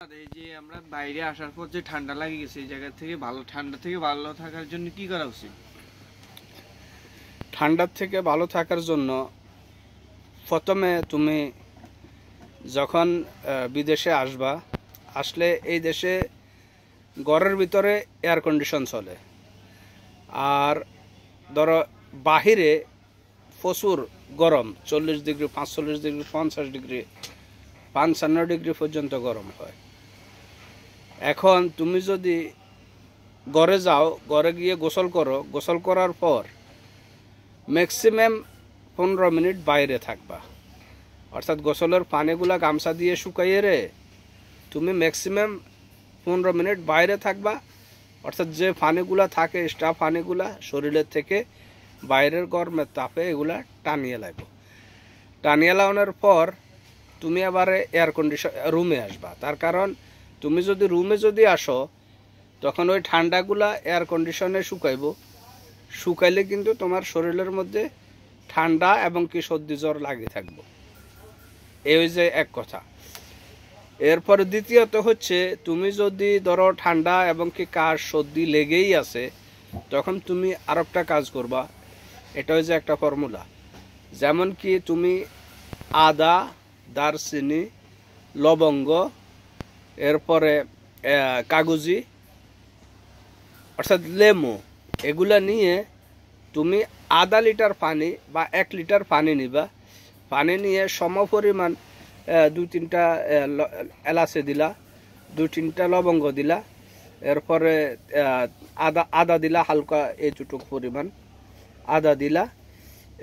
এই যে আমরা বাইরে আসার পর যে ঠান্ডা লাগে গেছে, এই জায়গা থেকে ঠান্ডা থেকে ভালো থাকার জন্য কি করা উচিত? ঠান্ডার থেকে ভালো থাকার জন্য প্রথমে তুমি যখন বিদেশে আসলে এই দেশে ঘরের ভিতরে এয়ার কন্ডিশন চলে, আর ধরো বাহিরে প্রচুর গরম, 40 ডিগ্রি, 45 ডিগ্রি, 50 ডিগ্রি, 55 ডিগ্রি পর্যন্ত গরম হয়। এখন তুমি যদি ঘরে যাও, ঘরে গিয়ে গোসল করো, গোসল করার পর ম্যাক্সিমাম 15 মিনিট বাইরে থাকবা। অর্থাৎ গোসলের পানিগুলা গামছা দিয়ে শুকাইয়ে রে তুমি ম্যাক্সিমাম 15 মিনিট বাইরে থাকবা। অর্থাৎ যে পানিগুলা থাকে, এক্সট্রা পানিগুলা শরীরের থেকে বাইরের গরমের তাপে এগুলা টানিয়ে লাগবে। টানিয়ে লাগানোর পর তুমি আবার এয়ার কন্ডিশন রুমে আসবা। তার কারণ তুমি যদি রুমে আসো, তখন ওই ঠান্ডাগুলা এয়ার কন্ডিশনে শুকাইলে কিন্তু তোমার শরীরের মধ্যে ঠান্ডা এবং কি সর্দি জ্বর লাগিয়ে থাকবো। এই যে এক কথা। এরপর দ্বিতীয়ত হচ্ছে, তুমি যদি ধরো ঠান্ডা এবং কি কাশ সর্দি লেগেই আছে, তখন তুমি আর একটা কাজ করবা। এটা হচ্ছে একটা ফর্মুলা। যেমন কি তুমি আদা, দারচিনি, লবঙ্গ, এরপরে কাগজি অর্থাৎ লেমু, এগুলা নিয়ে তুমি আধা লিটার পানি বা 1 লিটার পানি নিবা। পানি নিয়ে সমপরিমাণ 2-3টা এলাচি দিলা, 2-3টা লবঙ্গ দিলা, এরপরে আদা দিলা, হালকা এইটুকু পরিমাণ আদা দিলা।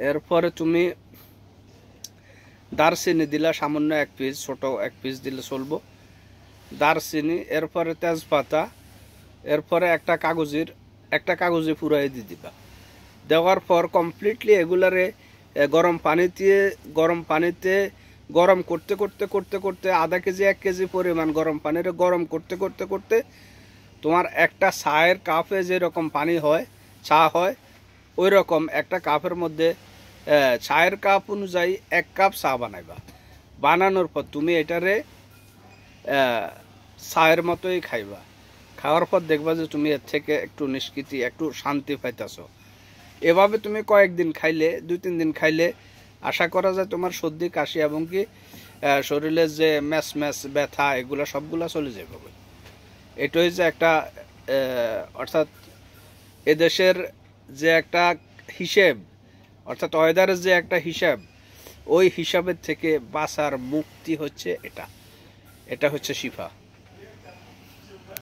এরপরে তুমি দারচিনি দিলা, সামান্য 1 পিস, ছোট 1 পিস দিলে চলবো, দারচিনি। এরপরে তেজপাতা, এরপরে একটা কাগজে পুরাই দিয়ে দিবা। দেওয়ার পর কমপ্লিটলি এগুলারে গরম পানিতে গরম করতে করতে আধা কেজি 1 কেজি পরিমাণ গরম পানির গরম করতে করতে তোমার একটা চায়ের কাপে যেরকম পানি হয়, চা হয়, ওই রকম একটা কাপের মধ্যে চায়ের কাপ অনুযায়ী 1 কাপ চা বানাইবা। বানানোর পর তুমি এটারে চায়ের মতোই খাইবা। খাওয়ার পর দেখবা যে তুমি এর থেকে একটু নিষ্কৃতি, একটু শান্তি পাইতেছ। এভাবে তুমি কয়েকদিন খাইলে, 2-3 দিন খাইলে আশা করা যায় তোমার সর্দি, কাশি এবং কি শরীরের যে ম্যাচ ব্যথা, এগুলো সবগুলা চলে যাবে। এটাই যে একটা অর্থাৎ এদেশের যে একটা হিসেব, অর্থাৎ ওয়েদারের যে একটা হিসাব, ওই হিসাবের থেকে বাঁচার মুক্তি হচ্ছে এটা হচ্ছে শিফা।